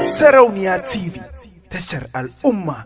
Sarauniya TV, tashar al'umma.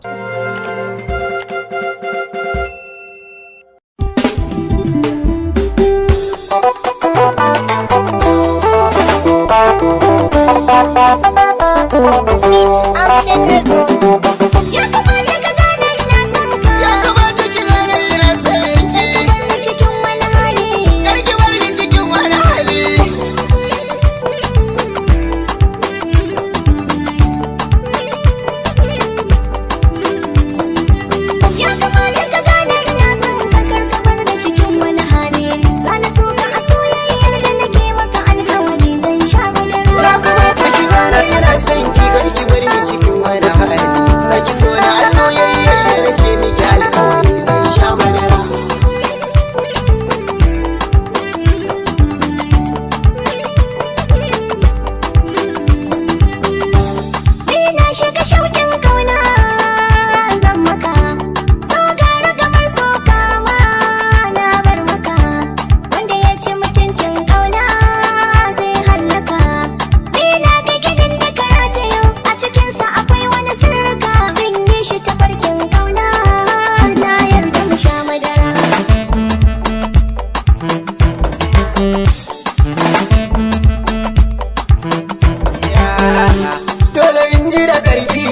Dole in ji da ƙarfi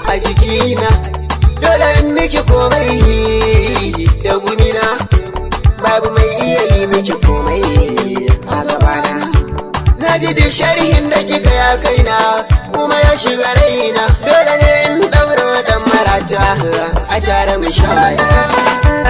a jikina, dole in miki komai da gumina, babu mai iya yi miki komai a gabana. Na ji duk sharhin da kika ya kaina kuma ya shiga raina, dole ne in ɗaura dan marata a tare mu sha.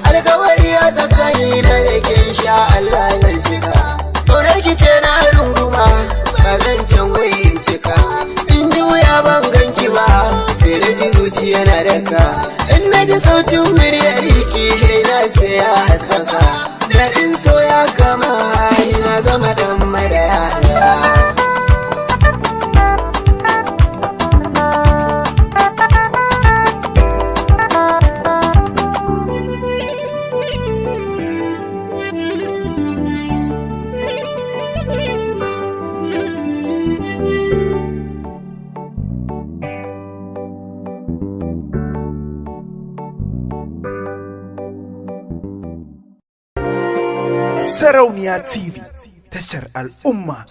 Alkawari a tsakani na da ke sha Allah zan cika, ƙaunar ki ce na runguma ba zan can wayin cika. In juya ban ganki ba sai na ji zuciya na daka, in na ji sautin muryar ki na sai ya haskaka. Daɗin so ya kama na zama ɗan maraya. Sarauniya TV, tashar al'umma.